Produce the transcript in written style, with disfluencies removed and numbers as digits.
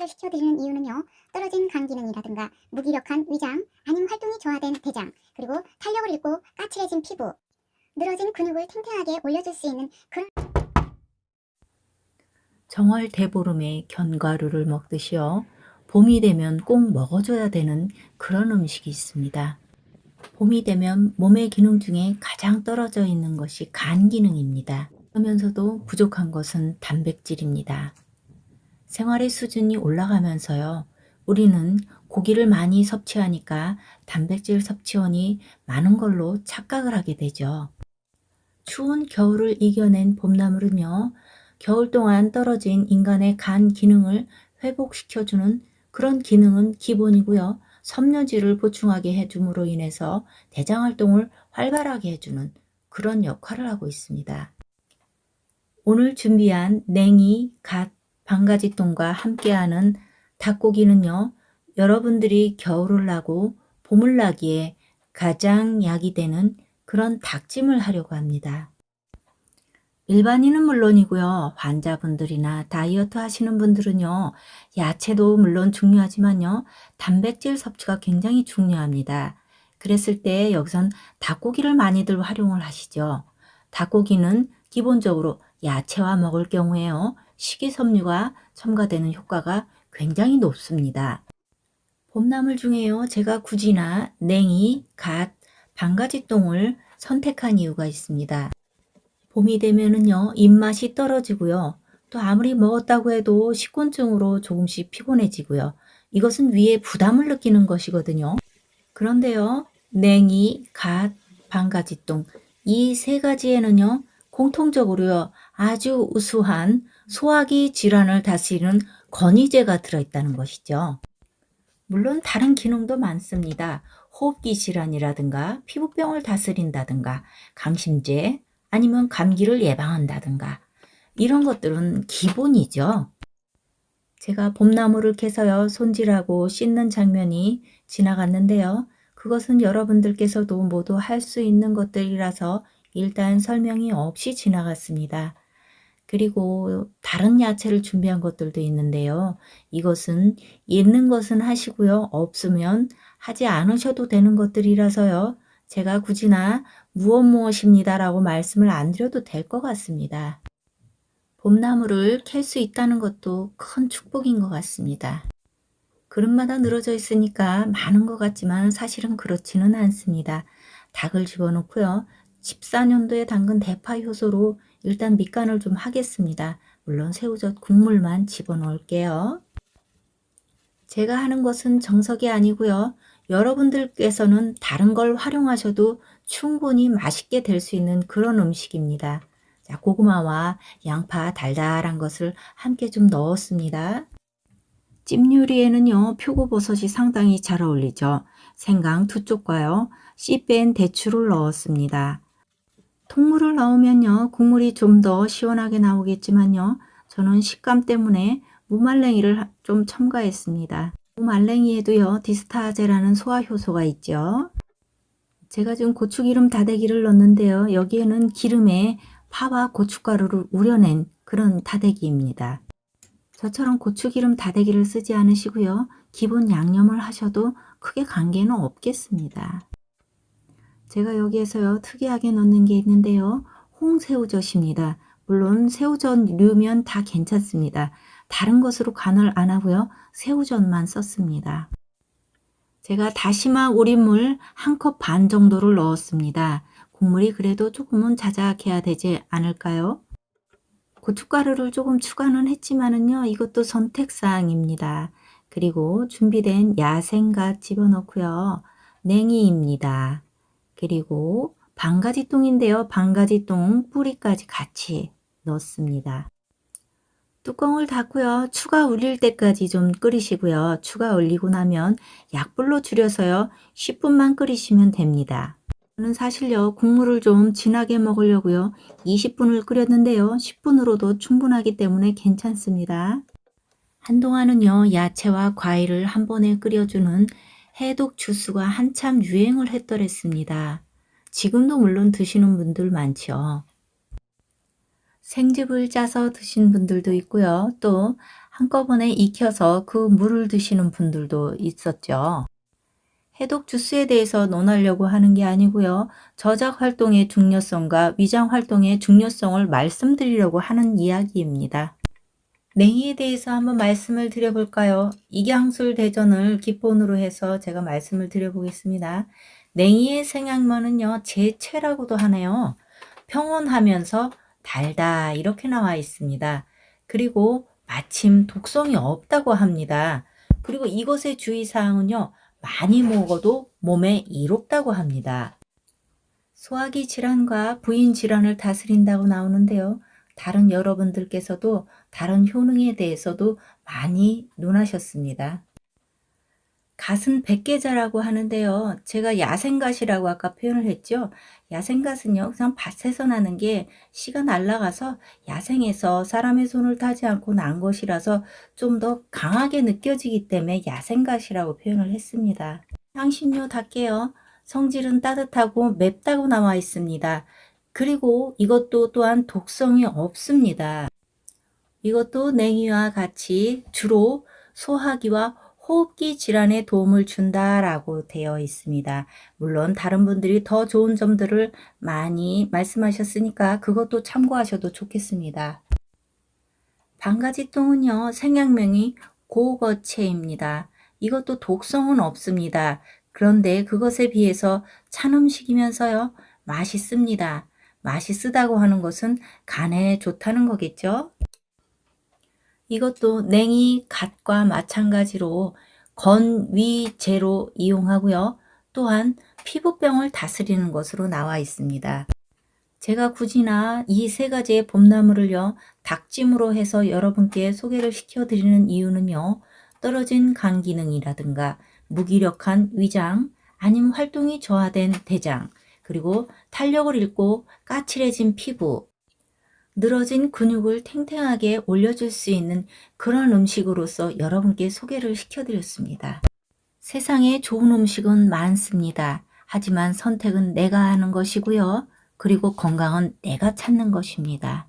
시켜드리는 이유는요. 떨어진 간 기능이라든가 무기력한 위장, 아니면 활동이 저하된 대장, 그리고 탄력을 잃고 까칠해진 피부, 늘어진 근육을 탱탱하게 올려줄 수 있는 그런 정월 대보름에 견과류를 먹듯이요. 봄이 되면 꼭 먹어줘야 되는 그런 음식이 있습니다. 봄이 되면 몸의 기능 중에 가장 떨어져 있는 것이 간 기능입니다. 그러면서도 부족한 것은 단백질입니다. 생활의 수준이 올라가면서요. 우리는 고기를 많이 섭취하니까 단백질 섭취원이 많은 걸로 착각을 하게 되죠. 추운 겨울을 이겨낸 봄나물은요. 겨울 동안 떨어진 인간의 간 기능을 회복시켜주는 그런 기능은 기본이고요. 섬유질을 보충하게 해줌으로 인해서 대장 활동을 활발하게 해주는 그런 역할을 하고 있습니다. 오늘 준비한 냉이, 갓, 방가지똥과 함께하는 닭고기는요. 여러분들이 겨울을 나고 봄을 나기에 가장 약이 되는 그런 닭찜을 하려고 합니다. 일반인은 물론이고요. 환자분들이나 다이어트 하시는 분들은요. 야채도 물론 중요하지만요. 단백질 섭취가 굉장히 중요합니다. 그랬을 때 여기선 닭고기를 많이들 활용을 하시죠. 닭고기는 기본적으로 야채와 먹을 경우에요. 식이섬유가 첨가되는 효과가 굉장히 높습니다. 봄나물 중에요. 제가 굳이나 냉이, 갓, 방가지똥을 선택한 이유가 있습니다. 봄이 되면은요, 입맛이 떨어지고요. 또 아무리 먹었다고 해도 식곤증으로 조금씩 피곤해지고요. 이것은 위에 부담을 느끼는 것이거든요. 그런데요, 냉이, 갓, 방가지똥 이 세 가지에는요, 공통적으로요, 아주 우수한 소화기 질환을 다스리는 건의제가 들어있다는 것이죠. 물론 다른 기능도 많습니다. 호흡기 질환이라든가 피부병을 다스린다든가 강심제 아니면 감기를 예방한다든가 이런 것들은 기본이죠. 제가 봄나무를 캐서요 손질하고 씻는 장면이 지나갔는데요. 그것은 여러분들께서도 모두 할 수 있는 것들이라서 일단 설명이 없이 지나갔습니다. 그리고 다른 야채를 준비한 것들도 있는데요. 이것은 있는 것은 하시고요. 없으면 하지 않으셔도 되는 것들이라서요. 제가 굳이나 무엇입니다 라고 말씀을 안 드려도 될 것 같습니다. 봄나무를 캘 수 있다는 것도 큰 축복인 것 같습니다. 그릇마다 늘어져 있으니까 많은 것 같지만 사실은 그렇지는 않습니다. 닭을 집어넣고요. 14년도에 담근 대파 효소로 일단 밑간을 좀 하겠습니다. 물론 새우젓 국물만 집어넣을게요. 제가 하는 것은 정석이 아니고요. 여러분들께서는 다른 걸 활용하셔도 충분히 맛있게 될 수 있는 그런 음식입니다. 자, 고구마와 양파 달달한 것을 함께 좀 넣었습니다. 찜 요리에는요, 표고버섯이 상당히 잘 어울리죠. 생강 2쪽과요, 씨 뺀 대추를 넣었습니다. 통물을 넣으면요, 국물이 좀 더 시원하게 나오겠지만요, 저는 식감 때문에 무말랭이를 좀 첨가했습니다. 무말랭이에도요, 디스타제라는 소화 효소가 있죠. 제가 지금 고추기름 다대기를 넣었는데요, 여기에는 기름에 파와 고춧가루를 우려낸 그런 다대기입니다. 저처럼 고추기름 다대기를 쓰지 않으시고요. 기본 양념을 하셔도 크게 관계는 없겠습니다. 제가 여기에서요. 특이하게 넣는 게 있는데요. 홍새우젓입니다. 물론 새우젓류면 다 괜찮습니다. 다른 것으로 간을 안 하고요. 새우젓만 썼습니다. 제가 다시마 우린물 1컵 반 정도를 넣었습니다. 국물이 그래도 조금은 자작해야 되지 않을까요? 고춧가루를 조금 추가는 했지만은요. 이것도 선택사항입니다. 그리고 준비된 야생갓 집어넣고요. 냉이입니다. 그리고 방가지똥인데요. 방가지똥 뿌리까지 같이 넣습니다. 뚜껑을 닫고요. 추가 울릴 때까지 좀 끓이시고요. 추가 울리고 나면 약불로 줄여서요. 10분만 끓이시면 됩니다. 저는 사실요 국물을 좀 진하게 먹으려고요 20분을 끓였는데요 10분으로도 충분하기 때문에 괜찮습니다. 한동안은요 야채와 과일을 한 번에 끓여주는 해독 주스가 한참 유행을 했더랬습니다. 지금도 물론 드시는 분들 많죠. 생즙을 짜서 드신 분들도 있고요. 또 한꺼번에 익혀서 그 물을 드시는 분들도 있었죠. 해독 주스에 대해서 논하려고 하는 게 아니고요. 저작 활동의 중요성과 위장 활동의 중요성을 말씀드리려고 하는 이야기입니다. 냉이에 대해서 한번 말씀을 드려볼까요? 이경술 대전을 기본으로 해서 제가 말씀을 드려보겠습니다. 냉이의 생양면은요, 제체라고도 하네요. 평온하면서 달다 이렇게 나와 있습니다. 그리고 마침 독성이 없다고 합니다. 그리고 이것의 주의사항은요, 많이 먹어도 몸에 이롭다고 합니다. 소화기 질환과 부인 질환을 다스린다고 나오는데요. 다른 여러분들께서도 다른 효능에 대해서도 많이 논하셨습니다. 갓은 백계자라고 하는데요. 제가 야생갓이라고 아까 표현을 했죠. 야생갓은요, 그냥 밭에서 나는 게 씨가 날아가서 야생에서 사람의 손을 타지 않고 난 것이라서 좀 더 강하게 느껴지기 때문에 야생갓이라고 표현을 했습니다. 향신료답게요. 성질은 따뜻하고 맵다고 나와 있습니다. 그리고 이것도 또한 독성이 없습니다. 이것도 냉이와 같이 주로 소화기와 호흡기 질환에 도움을 준다라고 되어 있습니다. 물론 다른 분들이 더 좋은 점들을 많이 말씀하셨으니까 그것도 참고하셔도 좋겠습니다. 방가지똥은요, 생양명이 고거체입니다. 이것도 독성은 없습니다. 그런데 그것에 비해서 찬 음식이면서요, 맛있습니다. 맛있다고 하는 것은 간에 좋다는 거겠죠? 이것도 냉이 갓과 마찬가지로 건위제로 이용하고요. 또한 피부병을 다스리는 것으로 나와 있습니다. 제가 굳이나 이 세 가지의 봄나물을요, 닭찜으로 해서 여러분께 소개를 시켜드리는 이유는요, 떨어진 간 기능이라든가 무기력한 위장, 아니면 활동이 저하된 대장, 그리고 탄력을 잃고 까칠해진 피부, 늘어진 근육을 탱탱하게 올려줄 수 있는 그런 음식으로서 여러분께 소개를 시켜드렸습니다. 세상에 좋은 음식은 많습니다. 하지만 선택은 내가 하는 것이고요. 그리고 건강은 내가 찾는 것입니다.